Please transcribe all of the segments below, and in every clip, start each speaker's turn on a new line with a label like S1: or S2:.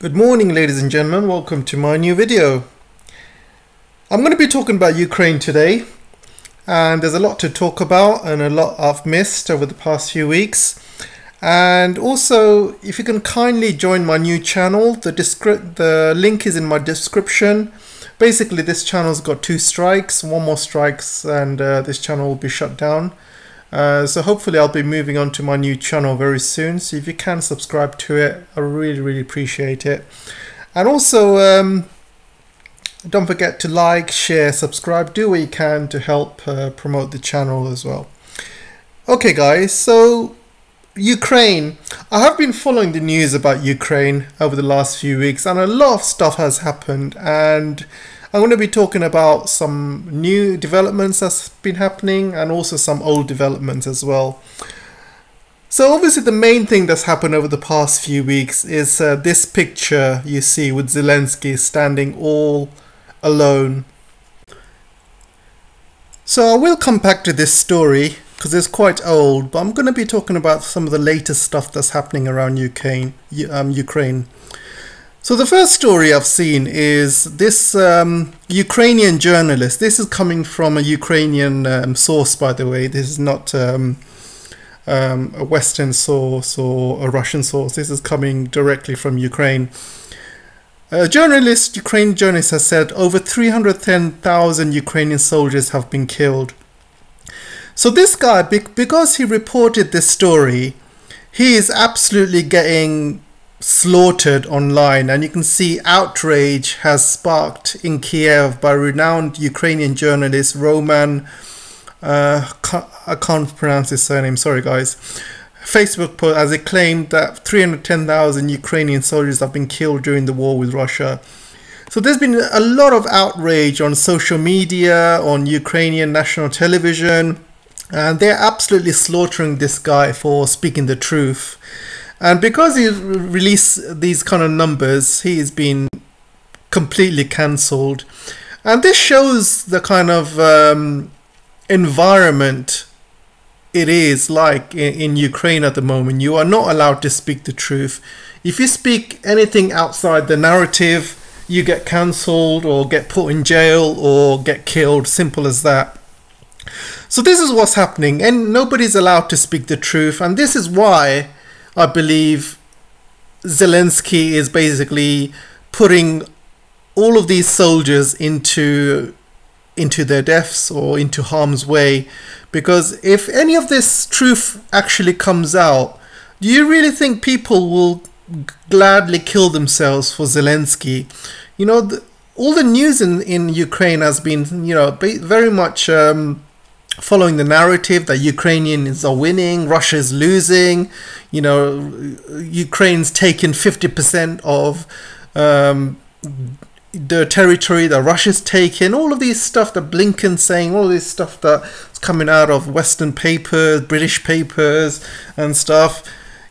S1: Good morning, ladies and gentlemen. Welcome to my new video. I'm going to be talking about Ukraine today, and there's a lot to talk about and a lot I've missed over the past few weeks. And also, if you can kindly join my new channel, the link is in my description. Basically, this channel's got 2 strikes, 1 more strikes, and this channel will be shut down. So hopefully I'll be moving on to my new channel very soon. So if you can subscribe to it, I really appreciate it. And also don't forget to like, share, subscribe, do what you can to help promote the channel as well. Okay guys, so Ukraine. I have been following the news about Ukraine over the last few weeks, and a lot of stuff has happened, and I'm going to be talking about some new developments that's been happening and also some old developments as well. So obviously the main thing that's happened over the past few weeks is this picture you see with Zelensky standing all alone. So I will come back to this story because it's quite old, but I'm going to be talking about some of the latest stuff that's happening around Ukraine. So the first story I've seen is this Ukrainian journalist. This is coming from a Ukrainian source, by the way. This is not a Western source or a Russian source. This is coming directly from Ukraine. A Ukrainian journalist has said over 310,000 Ukrainian soldiers have been killed. So this guy, because he reported this story, he is absolutely getting slaughtered online, and you can see outrage has sparked in Kiev by renowned Ukrainian journalist Roman, I can't pronounce his surname, sorry guys. Facebook post as it claimed that 310,000 Ukrainian soldiers have been killed during the war with Russia. So there's been a lot of outrage on social media, on Ukrainian national television, and they're absolutely slaughtering this guy for speaking the truth. And because he released these kind of numbers, he's been completely cancelled. And this shows the kind of environment it is like in Ukraine at the moment. You are not allowed to speak the truth. If you speak anything outside the narrative, you get cancelled or get put in jail or get killed. Simple as that. So this is what's happening, and nobody's allowed to speak the truth. And this is why I believe Zelensky is basically putting all of these soldiers into their deaths or into harm's way. Because if any of this truth actually comes out, do you really think people will gladly kill themselves for Zelensky? You know, all the news in Ukraine has been, you know, very much following the narrative that Ukrainians are winning, Russia's losing, you know, Ukraine's taken 50% of the territory that Russia's taken. All of these stuff that Blinken's saying, all of this stuff that's coming out of Western papers, British papers and stuff,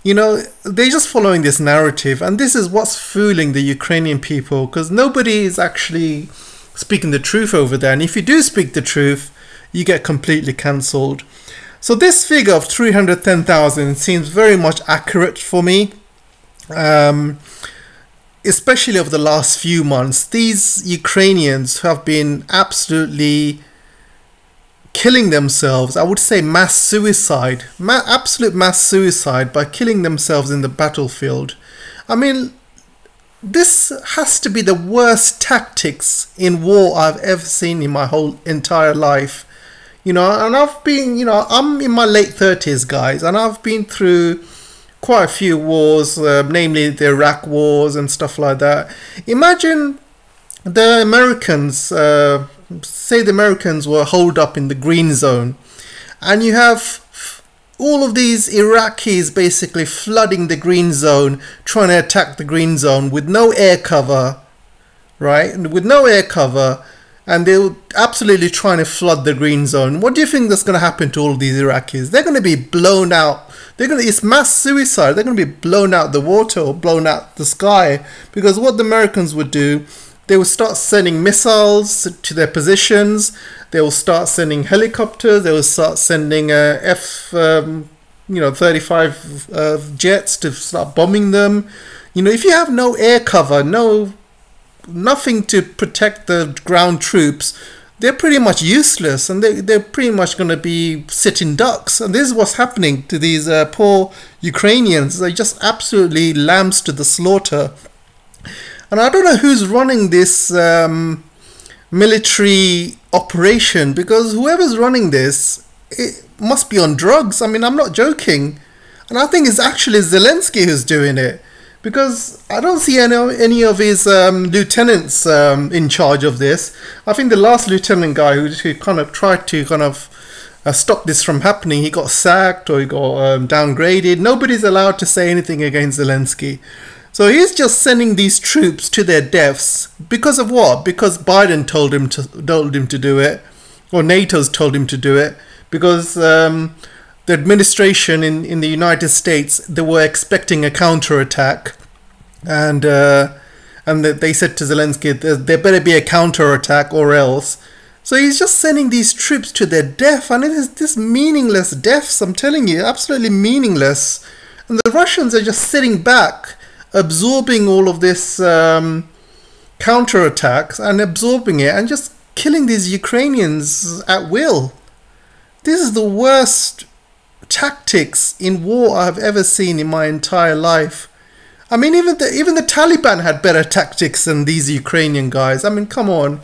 S1: you know, they're just following this narrative, and this is what's fooling the Ukrainian people, because nobody is actually speaking the truth over there. And if you do speak the truth, you get completely cancelled. So this figure of 310,000 seems very much accurate for me, especially over the last few months. These Ukrainians have been absolutely killing themselves. I would say mass suicide, absolute mass suicide by killing themselves in the battlefield. I mean, this has to be the worst tactics in war I've ever seen in my whole entire life. You know, and I've been, you know, I'm in my late 30s, guys, and I've been through quite a few wars, namely the Iraq wars and stuff like that. Imagine the Americans, say the Americans were holed up in the green zone, and you have all of these Iraqis basically flooding the green zone, trying to attack the green zone with no air cover, right? With no air cover. And they're absolutely trying to flood the green zone. What do you think that's going to happen to all of these Iraqis? They're going to be blown out. It's mass suicide. They're going to be blown out the water or blown out the sky. Because what the Americans would do, they would start sending missiles to their positions. They will start sending helicopters. They will start sending 35 jets to start bombing them. If you have no air cover, nothing to protect the ground troops, they're pretty much useless, and they're pretty much going to be sitting ducks. And this is what's happening to these poor Ukrainians. They're just absolutely lambs to the slaughter. And I don't know who's running this military operation, because whoever's running this, it must be on drugs. I mean, I'm not joking. And I think it's actually Zelensky who's doing it, because I don't see any of his lieutenants in charge of this. I think the last lieutenant guy who kind of tried to stop this from happening, he got sacked or he got downgraded. Nobody's allowed to say anything against Zelensky. So he's just sending these troops to their deaths because of what? Because Biden told him to do it, or NATO's told him to do it, because the administration in the United States, they were expecting a counterattack, and they said to Zelensky, there better be a counterattack or else. So he's just sending these troops to their death, and it is this meaningless deaths, I'm telling you, absolutely meaningless. And the Russians are just sitting back, absorbing all of this counterattacks and absorbing it and just killing these Ukrainians at will. This is the worst tactics in war I've ever seen in my entire life. I mean, even the Taliban had better tactics than these Ukrainian guys. I mean, come on.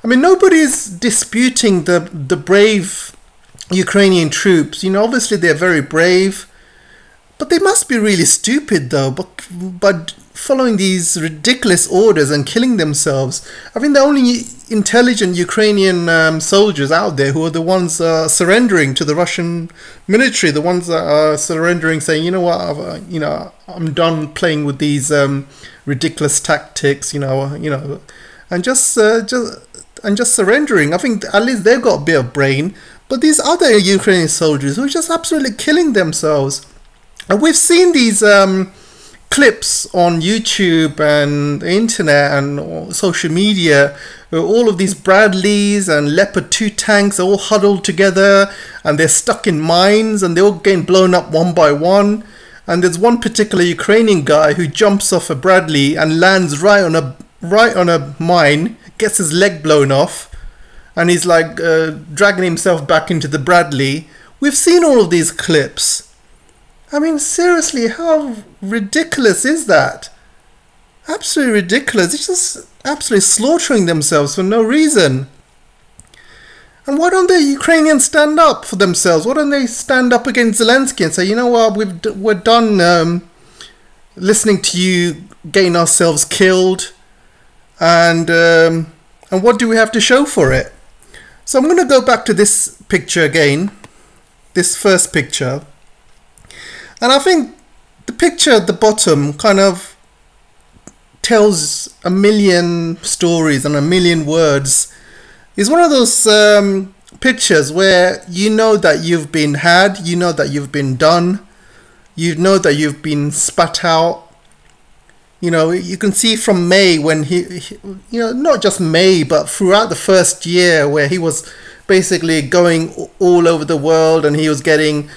S1: I mean, nobody's disputing the brave Ukrainian troops. Obviously they're very brave, but they must be really stupid though, but following these ridiculous orders and killing themselves. I think the only intelligent Ukrainian soldiers out there who are the ones surrendering to the Russian military, the ones that are surrendering, saying, you know what, I'm done playing with these ridiculous tactics, and just surrendering. I think at least they've got a bit of brain. But these other Ukrainian soldiers who are just absolutely killing themselves. And we've seen these clips on YouTube and the internet and social media, all of these Bradleys and Leopard 2 tanks are all huddled together, and they're stuck in mines, and they're all getting blown up one by one. And there's one particular Ukrainian guy who jumps off a Bradley and lands right on a mine, gets his leg blown off, and he's like dragging himself back into the Bradley. We've seen all of these clips. I mean, seriously, how ridiculous is that? Absolutely ridiculous. It's just absolutely slaughtering themselves for no reason. And why don't the Ukrainians stand up for themselves? Why don't they stand up against Zelensky and say, you know what, we're done listening to you getting ourselves killed, and what do we have to show for it? So I'm going to go back to this picture again, this first picture. And I think the picture at the bottom kind of tells a million stories and a million words. It's one of those pictures where you know that you've been had, you know that you've been done, you know that you've been spat out. You can see from May when he not just May, but throughout the first year where he was basically going all over the world, and he was getting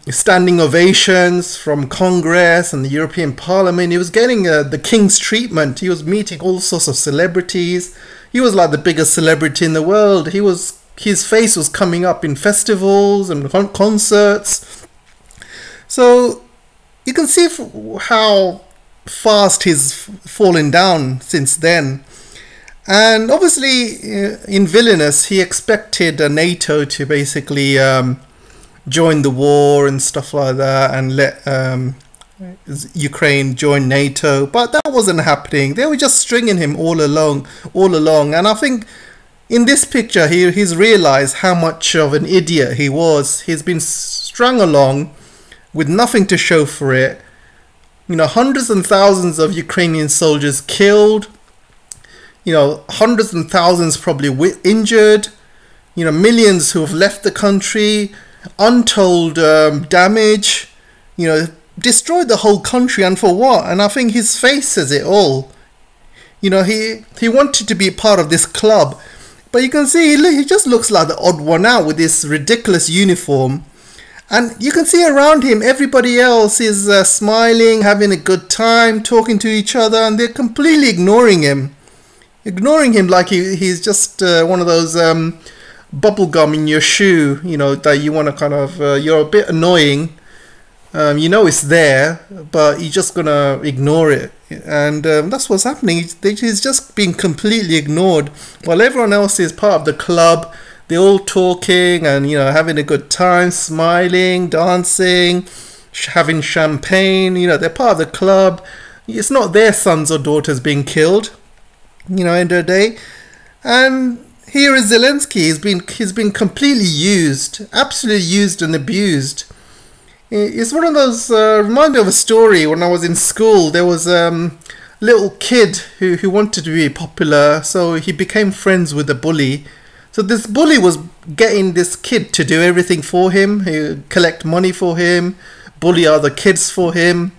S1: standing ovations from Congress and the European Parliament. He was getting the king's treatment. He was meeting all sorts of celebrities. He was like the biggest celebrity in the world. His face was coming up in festivals and concerts. So you can see how fast he's fallen down since then. And obviously in Vilnius he expected NATO to basically join the war and stuff like that, and let Ukraine join NATO, but that wasn't happening. They were just stringing him all along. And I think in this picture he's realized how much of an idiot he was. He's been strung along with nothing to show for it. Hundreds and thousands of Ukrainian soldiers killed, hundreds and thousands probably injured, millions who have left the country, untold damage, destroyed the whole country, and for what? And I think his face says it all. He wanted to be part of this club, but you can see he just looks like the odd one out with this ridiculous uniform. And you can see around him, everybody else is smiling, having a good time, talking to each other, and they're completely ignoring him. Ignoring him like he's just one of those bubble gum in your shoe, you know, that you want to kind of, you're a bit annoying. You know it's there, but you're just going to ignore it. And that's what's happening. He's just being completely ignored. While everyone else is part of the club, they're all talking and, you know, having a good time, smiling, dancing, having champagne. You know, they're part of the club. It's not their sons or daughters being killed, you know, end of the day. And here is Zelensky. He's been completely used, absolutely used and abused. It's one of those, remind me of a story when I was in school. There was a little kid who wanted to be popular, so he became friends with a bully. So this bully was getting this kid to do everything for him, collect money for him, bully other kids for him.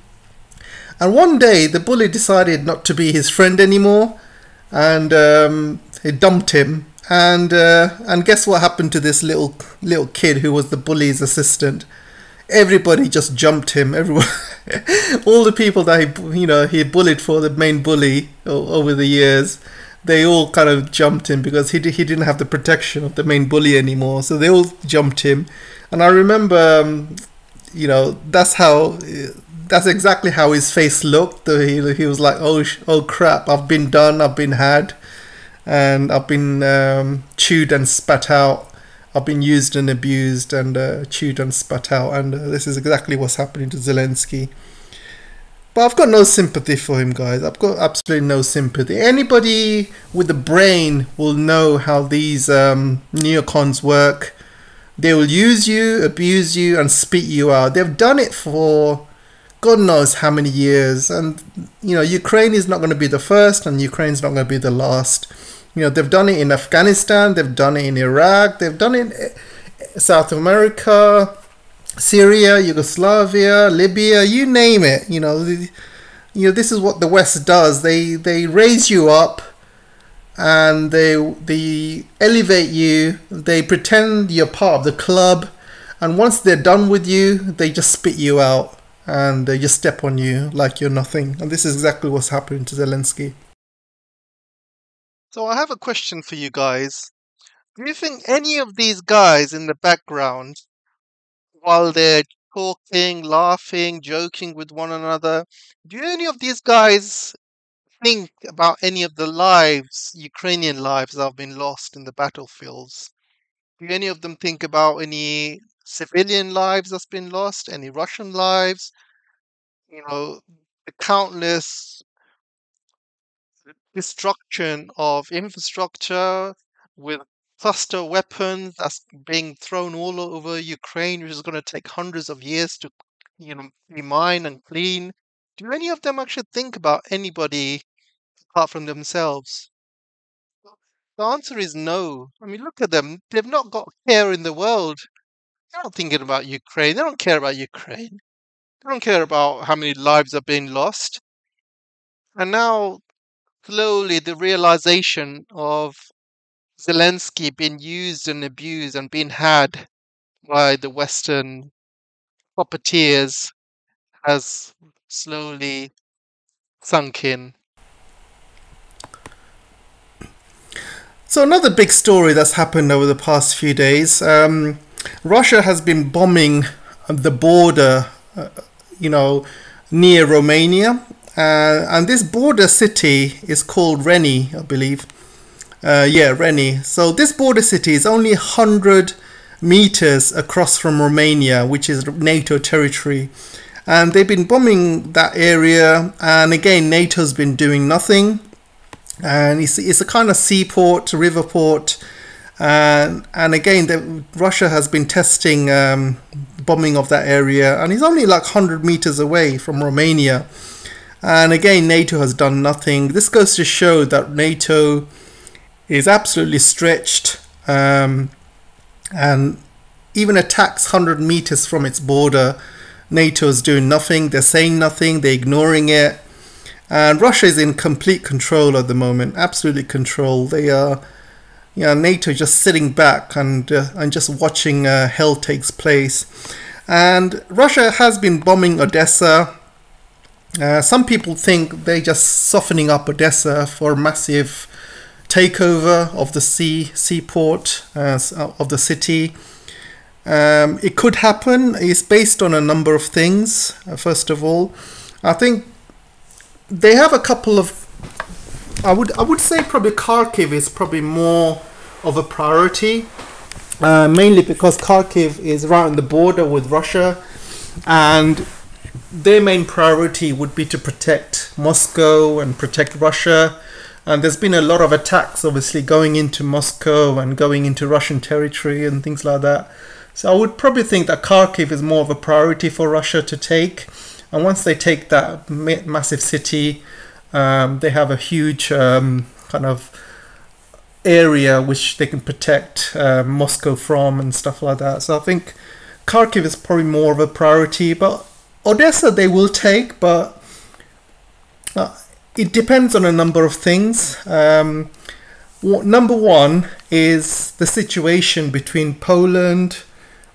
S1: And one day the bully decided not to be his friend anymore, and he dumped him. And guess what happened to this little kid who was the bully's assistant? Everybody just jumped him. Everyone, all the people that he bullied for, the main bully over the years, they all kind of jumped him because he didn't have the protection of the main bully anymore. So they all jumped him. And I remember, that's exactly how his face looked. He was like, oh crap, I've been done, I've been had, and I've been chewed and spat out. I've been used and abused and chewed and spat out, and this is exactly what's happening to Zelensky. But I've got no sympathy for him, guys. I've got absolutely no sympathy. Anybody with a brain will know how these neocons work. They will use you, abuse you, and spit you out. They've done it for God knows how many years, and Ukraine is not going to be the first, and Ukraine's not going to be the last. They've done it in Afghanistan, they've done it in Iraq, they've done it in South America, Syria, Yugoslavia, Libya, you name it. This is what the West does. They raise you up and they elevate you. They pretend you're part of the club, and once they're done with you, they just spit you out and they just step on you like you're nothing. And this is exactly what's happening to Zelensky. So I have a question for you guys. Do you think any of these guys in the background, while they're talking, laughing, joking with one another, do any of these guys think about any of the lives, Ukrainian lives, that have been lost in the battlefields? Do any of them think about any civilian lives that's been lost, any Russian lives? The countless destruction of infrastructure with cluster weapons that's being thrown all over Ukraine, which is going to take hundreds of years to, be mined and clean. Do any of them actually think about anybody apart from themselves? The answer is no. I mean, look at them. They've not got care in the world. They're not thinking about Ukraine. They don't care about Ukraine. They don't care about how many lives are being lost. And now, slowly, the realization of Zelensky being used and abused and being had by the Western puppeteers has slowly sunk in. So another big story that's happened over the past few days, Russia has been bombing the border, near Romania. And this border city is called Reni, I believe. Reni. So this border city is only 100 meters across from Romania, which is NATO territory. And they've been bombing that area. And again, NATO's been doing nothing. And it's a kind of seaport, river port. And again, Russia has been testing bombing of that area. And it's only like 100 meters away from Romania. And again, NATO has done nothing. This goes to show that NATO is absolutely stretched and even attacks 100 meters from its border. NATO is doing nothing. They're saying nothing. They're ignoring it. And Russia is in complete control at the moment. Absolutely control. They are, NATO just sitting back and just watching hell takes place. And Russia has been bombing Odessa. Some people think they're just softening up Odessa for massive takeover of the seaport of the city. It could happen. It's based on a number of things. First of all, I think they have a couple of. I would say probably Kharkiv is probably more of a priority, mainly because Kharkiv is right on the border with Russia, and their main priority would be to protect Moscow and protect Russia. And there's been a lot of attacks, obviously, going into Moscow and going into Russian territory and things like that. So I would probably think that Kharkiv is more of a priority for Russia to take. And once they take that massive city, they have a huge kind of area which they can protect Moscow from and stuff like that. So I think Kharkiv is probably more of a priority. But Odessa they will take, but it depends on a number of things. Number one is the situation between Poland,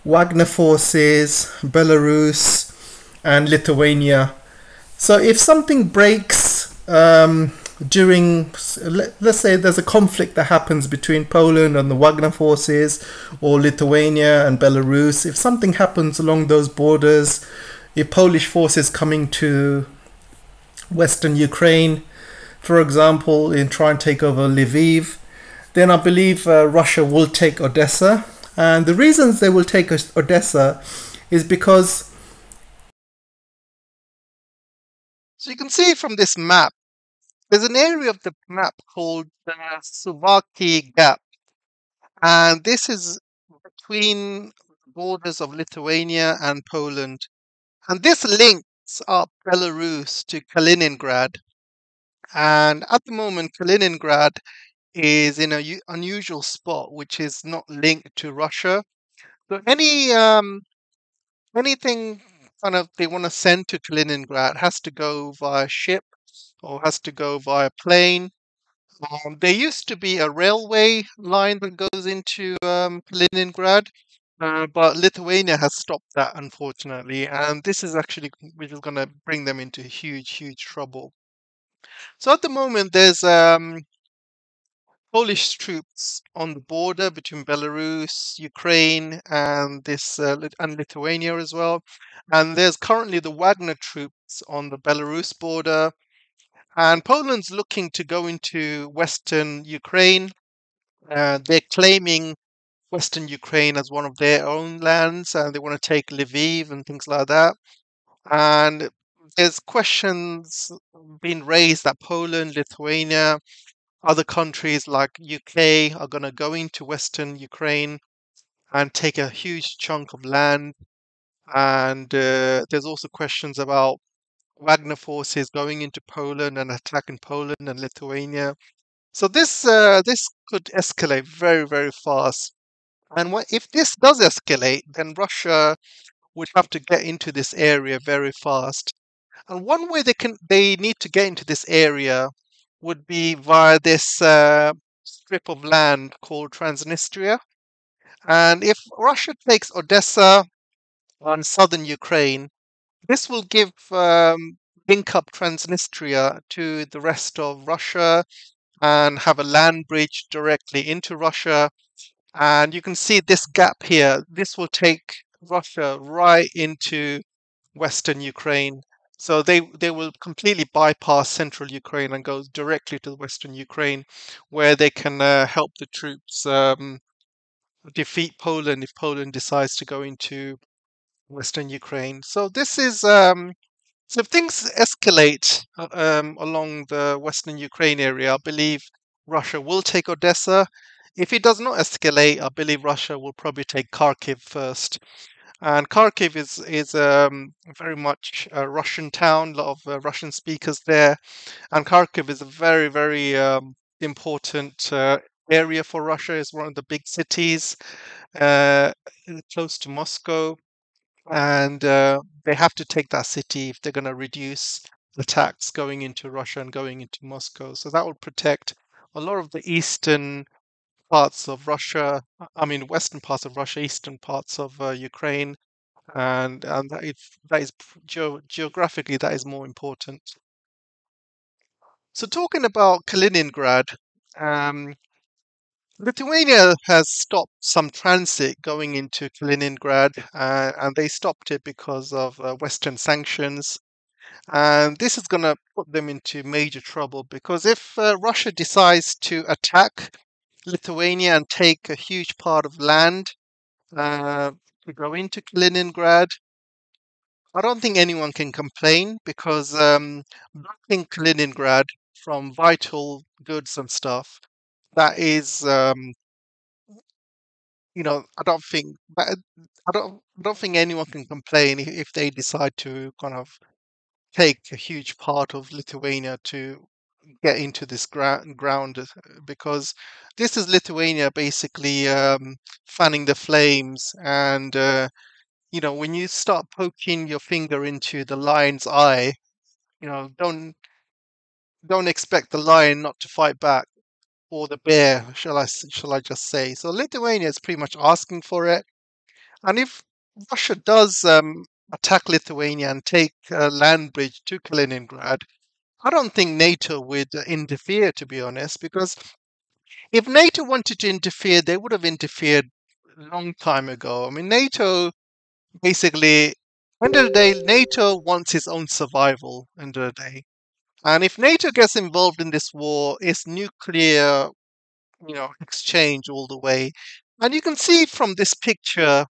S1: Wagner forces, Belarus, and Lithuania. So if something breaks during, let's say there's a conflict that happens between Poland and the Wagner forces, or Lithuania and Belarus, if something happens along those borders, if Polish forces coming to Western Ukraine, for example, in try and take over Lviv, then I believe Russia will take Odessa. And the reasons they will take Odessa is because, so you can see from this map, there's an area of the map called the Suwalki Gap, and this is between the borders of Lithuania and Poland. And this links up Belarus to Kaliningrad. And at the moment, Kaliningrad is in a unusual spot, which is not linked to Russia. So anything kind of they want to send to Kaliningrad has to go via ship or has to go via plane. There used to be a railway line that goes into Kaliningrad, but Lithuania has stopped that, unfortunately, and this is actually which is going to bring them into huge, huge trouble. So at the moment, there's Polish troops on the border between Belarus, Ukraine, and and Lithuania as well. And there's currently the Wagner troops on the Belarus border. And Poland's looking to go into Western Ukraine. They're claiming Western Ukraine as one of their own lands, and they want to take Lviv and things like that. And there's questions being raised that Poland, Lithuania, other countries like UK are going to go into Western Ukraine and take a huge chunk of land. And there's also questions about Wagner forces going into Poland and attacking Poland and Lithuania. So this could escalate very, very fast. And if this does escalate, then Russia would have to get into this area very fast. And one way they need to get into this area would be via this strip of land called Transnistria. And if Russia takes Odessa and southern Ukraine, this will give link up Transnistria to the rest of Russia and have a land bridge directly into Russia. And you can see this gap here. This will take Russia right into Western Ukraine. So they will completely bypass central Ukraine and go directly to Western Ukraine, where they can help the troops defeat Poland if Poland decides to go into Western Ukraine. So this is so if things escalate along the Western Ukraine area, I believe Russia will take Odessa. If it does not escalate, I believe Russia will probably take Kharkiv first. And Kharkiv is very much a Russian town, a lot of Russian speakers there. And Kharkiv is a very, very important area for Russia. It's one of the big cities uh, close to Moscow. And they have to take that city if they're going to reduce attacks going into Russia and going into Moscow. So that will protect a lot of the eastern parts of Russia. I mean, western parts of Russia, eastern parts of Ukraine,
S2: and that is geographically that is more important. So talking about Kaliningrad, um, Lithuania has stopped some transit going into Kaliningrad, and they stopped it because of Western sanctions. And this is going to put them into major trouble because if Russia decides to attack Lithuania and take a huge part of land to go into Kaliningrad, I don't think anyone can complain because blocking Kaliningrad from vital goods and stuff, that is, I don't think I don't think anyone can complain if they decide to kind of take a huge part of Lithuania to get into this ground because this is Lithuania basically fanning the flames and when you start poking your finger into the lion's eye, don't expect the lion not to fight back, or the bear, shall I just say. So Lithuania is pretty much asking for it. And if Russia does attack Lithuania and take a land bridge to Kaliningrad, I don't think NATO would interfere, to be honest, because if NATO wanted to interfere, they would have interfered a long time ago. I mean, NATO basically, end of the day, NATO wants its own survival, end of the day. And if NATO gets involved in this war, it's nuclear, exchange all the way. And you can see from this picture,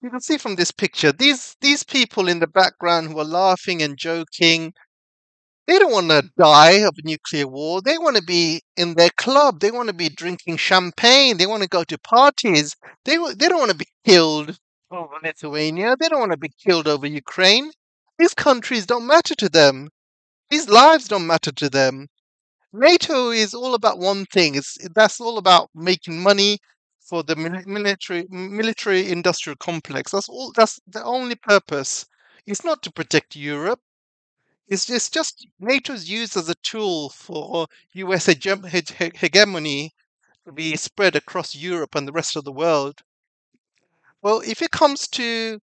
S2: these people in the background who are laughing and joking, they don't want to die of a nuclear war. They want to be in their club. They want to be drinking champagne. They want to go to parties. They don't want to be killed over Lithuania. They don't want to be killed over Ukraine. These countries don't matter to them. These lives don't matter to them. NATO is all about one thing. That's all about making money for the military industrial complex. That's all. That's the only purpose. It's not to protect Europe. It's just NATO's used as a tool for US hegemony to be spread across Europe and the rest of the world. Well, if it comes to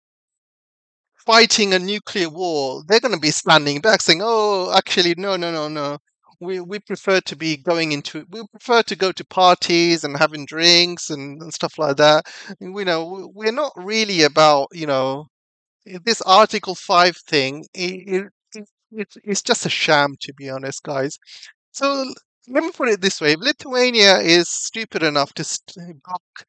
S2: fighting a nuclear war, they're going to be standing back saying, "Oh, actually, no, no, no, no. We prefer to be going into. We prefer to go to parties and having drinks and stuff like that. We're not really about this Article 5 thing. It's just a sham, to be honest, guys. So let me put it this way: if Lithuania is stupid enough to block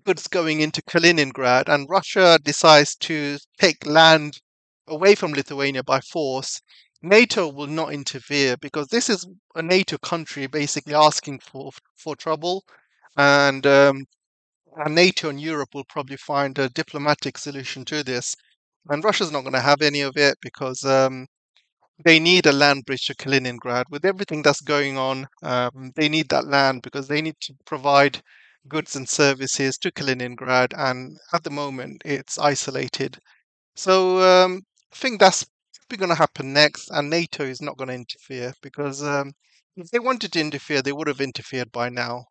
S2: goods going into Kaliningrad, and Russia decides to take land away from Lithuania by force, NATO will not interfere because this is a NATO country basically asking for trouble, and NATO and Europe will probably find a diplomatic solution to this. And Russia's not going to have any of it because they need a land bridge to Kaliningrad. With everything that's going on, they need that land because they need to provide goods and services to Kaliningrad, and at the moment it's isolated. So I think that's probably going to happen next, and NATO is not going to interfere because if they wanted to interfere, they would have interfered by now.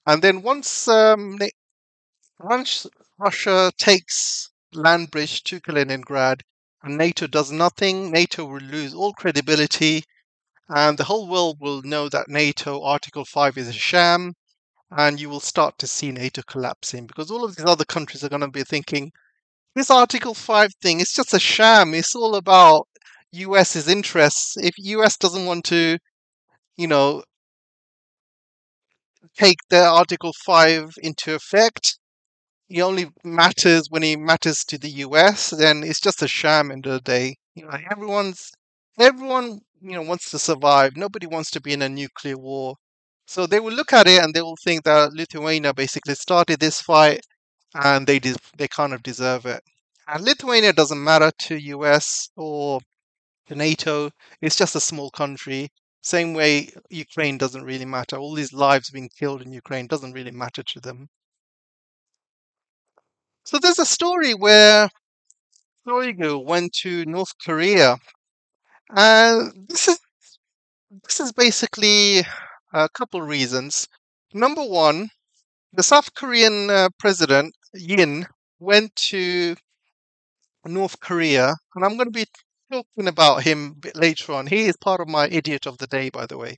S2: And then once Russia takes land bridge to Kaliningrad and NATO does nothing, NATO will lose all credibility, and the whole world will know that NATO Article 5 is a sham, and you will start to see NATO collapsing because all of these other countries are going to be thinking this Article 5 thing is just a sham. It's all about US's interests. If US doesn't want to, you know, take the Article 5 into effect, he only matters when he matters to the US, then it's just a sham end of the day. Everyone, wants to survive. Nobody wants to be in a nuclear war. So they will look at it and they will think that Lithuania basically started this fight and they kind of deserve it. And Lithuania doesn't matter to US or to NATO. It's just a small country. Same way Ukraine doesn't really matter. All these lives being killed in Ukraine doesn't really matter to them. So there's a story where Shoigu went to North Korea, and this is basically a couple reasons. Number one, the South Korean president Yin went to North Korea, and I'm going to be talking about him a bit later on. He is part of my idiot of the day, by the way.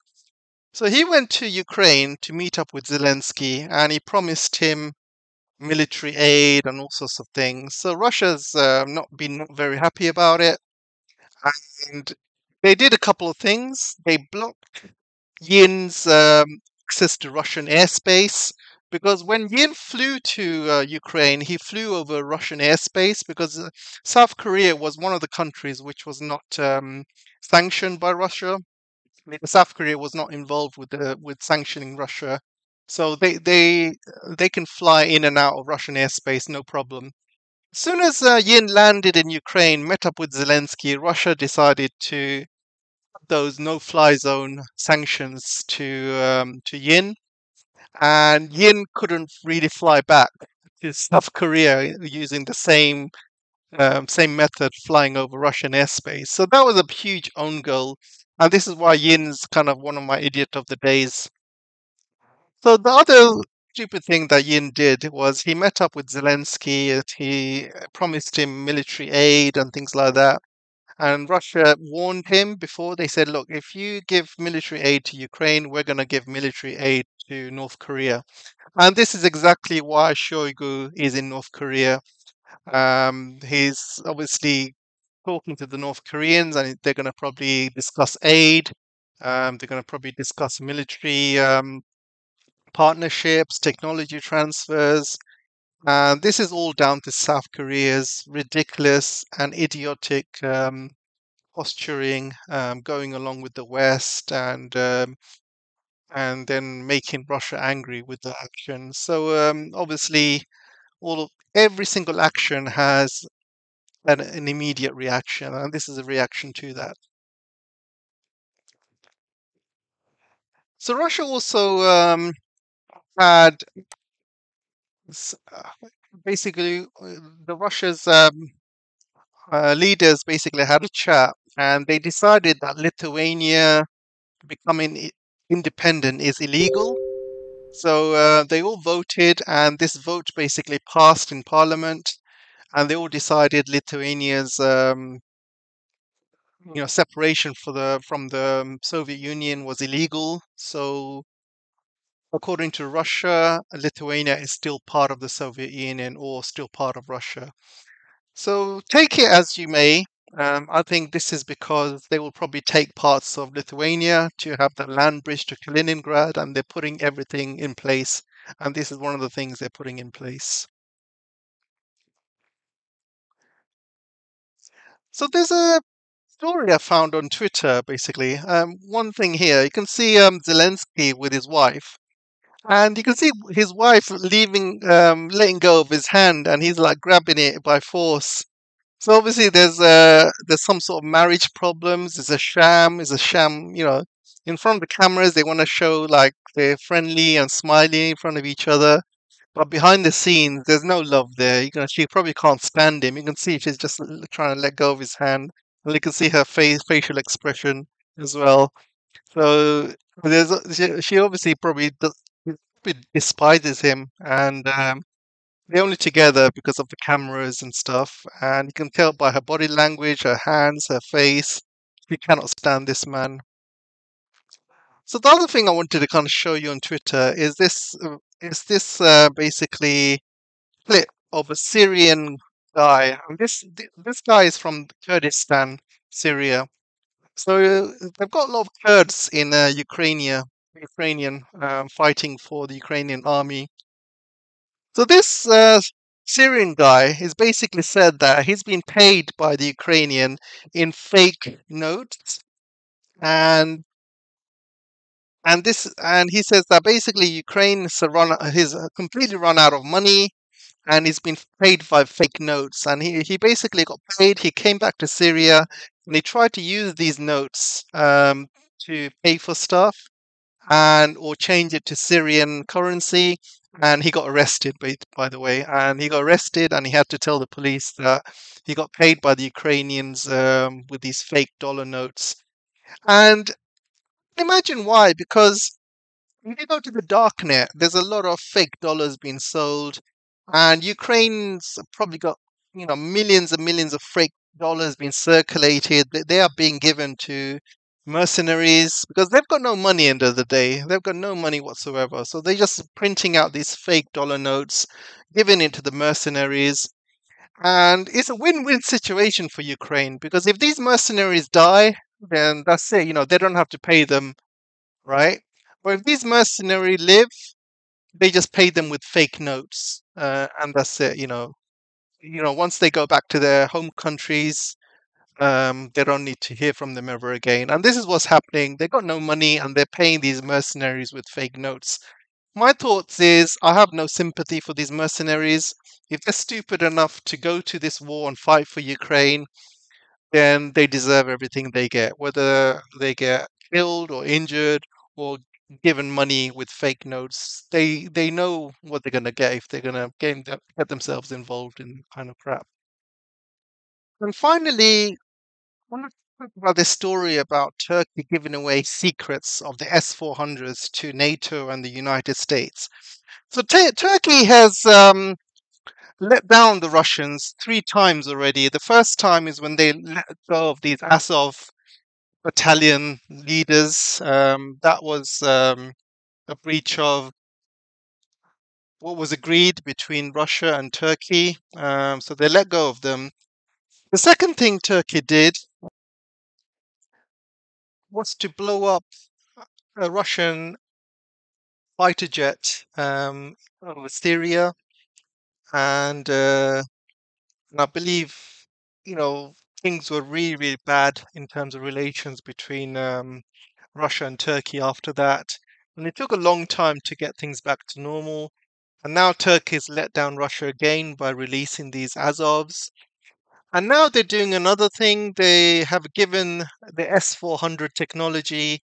S2: So he went to Ukraine to meet up with Zelensky, and he promised him military aid and all sorts of things. So Russia's not been very happy about it, and they did a couple of things. They blocked Yin's access to Russian airspace because when Yin flew to Ukraine, he flew over Russian airspace because South Korea was one of the countries which was not sanctioned by Russia. I mean, South Korea was not involved with sanctioning Russia, so they can fly in and out of Russian airspace no problem. As soon as Yin landed in Ukraine, met up with Zelensky, Russia decided to those no-fly zone sanctions to Yin, and Yin couldn't really fly back to South Korea using the same method, flying over Russian airspace. So that was a huge own goal, and this is why Yin's kind of one of my idiot of the days. So the other stupid thing that Yin did was he met up with Zelensky. He promised him military aid and things like that. And Russia warned him before. They said, look, if you give military aid to Ukraine, we're going to give military aid to North Korea. And this is exactly why Shoigu is in North Korea. He's obviously talking to the North Koreans, and they're going to probably discuss aid. They're going to probably discuss military partnerships, technology transfers. And this is all down to South Korea's ridiculous and idiotic posturing, going along with the West, and then making Russia angry with the action. So obviously, every single action has an immediate reaction, and this is a reaction to that. So Russia also had s- uh, basically the Russia's leaders basically had a chat, and they decided that Lithuania becoming independent is illegal. So they all voted, and this vote basically passed in parliament, and they all decided Lithuania's separation from the Soviet Union was illegal. So according to Russia, Lithuania is still part of the Soviet Union or still part of Russia. So take it as you may. I think this is because they will probably take parts of Lithuania to have the land bridge to Kaliningrad, and they're putting everything in place. And this is one of the things they're putting in place. So there's a story I found on Twitter, basically. One thing here, you can see Zelensky with his wife, and you can see his wife letting go of his hand, and he's like grabbing it by force. So obviously there's some sort of marriage problems. It's a sham. It's a sham. In front of the cameras they want to show like they're friendly and smiling in front of each other, but behind the scenes there's no love there. She probably can't stand him. You can see she's just trying to let go of his hand, and you can see her facial expression as well. So she obviously probably despises him, and they're only together because of the cameras and stuff, and you can tell by her body language, her hands, her face, she cannot stand this man. So the other thing I wanted to kind of show you on Twitter is this basically clip of a Syrian guy. And this guy is from Kurdistan, Syria. So they've got a lot of Kurds in Ukrainian fighting for the Ukrainian army. So this Syrian guy has basically said that he's been paid by the Ukrainian in fake notes, and and he says that basically Ukraine he's completely run out of money, and he's been paid by fake notes, and he basically got paid. He came back to Syria, and he tried to use these notes to pay for stuff and or change it to Syrian currency. And he got arrested, by the way. And he got arrested, and he had to tell the police that he got paid by the Ukrainians with these fake dollar notes. And imagine why, because if you go to the darknet, there's a lot of fake dollars being sold, and Ukraine's probably got millions and millions of fake dollars being circulated. They are being given to mercenaries because they've got no money end of the day. They've got no money whatsoever. So they're just printing out these fake dollar notes, giving it to the mercenaries. And it's a win-win situation for Ukraine because if these mercenaries die, then that's it. They don't have to pay them, right? But if these mercenaries live, they just pay them with fake notes, and that's it. Once they go back to their home countries, they don't need to hear from them ever again. And this is what's happening. They got no money, and they're paying these mercenaries with fake notes. My thoughts is I have no sympathy for these mercenaries. If they're stupid enough to go to this war and fight for Ukraine, then they deserve everything they get, whether they get killed or injured or given money with fake notes. They know what they're gonna get if they're gonna get themselves involved in kind of crap. And finally, I want to talk about this story about Turkey giving away secrets of the S400s to NATO and the United States. So Turkey has let down the Russians 3 times already. The first time is when they let go of these Azov battalion leaders. That was a breach of what was agreed between Russia and Turkey. So they let go of them. The second thing Turkey did was to blow up a Russian fighter jet over Syria, and and I believe, you know, things were really, really bad in terms of relations between Russia and Turkey after that. And it took a long time to get things back to normal. And now Turkey's let down Russia again by releasing these Azovs. And now they're doing another thing. They have given the S400 technology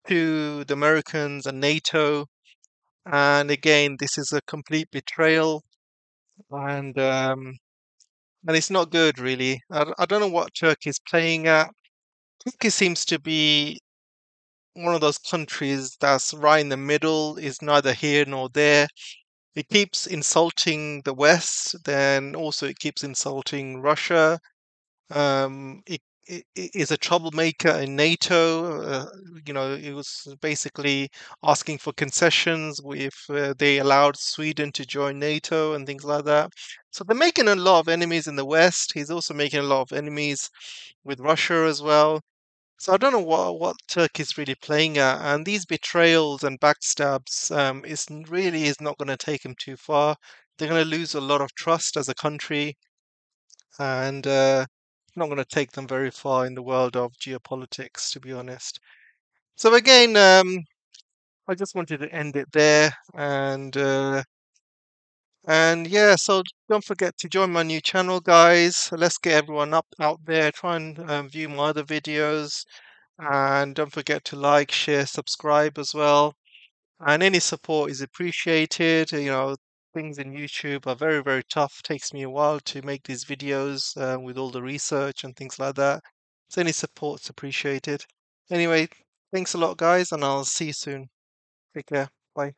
S2: to the Americans and NATO. And again, this is a complete betrayal. And it's not good, really. I don't know what Turkey's playing at. Turkey seems to be one of those countries that's right in the middle, is neither here nor there. It keeps insulting the West, then also it keeps insulting Russia. It is a troublemaker in NATO. It was basically asking for concessions if they allowed Sweden to join NATO and things like that. So they're making a lot of enemies in the West. He's also making a lot of enemies with Russia as well. So I don't know what Turkey's really playing at, and these betrayals and backstabs really is not going to take them too far. They're going to lose a lot of trust as a country, and it's not going to take them very far in the world of geopolitics, to be honest. So again, I just wanted to end it there, and yeah, so don't forget to join my new channel, guys. Let's get everyone up out there. Try and view my other videos. And don't forget to like, share, subscribe as well. And any support is appreciated. Things in YouTube are very, very tough. Takes me a while to make these videos with all the research and things like that. So any support's appreciated. Anyway, thanks a lot, guys, and I'll see you soon. Take care. Bye.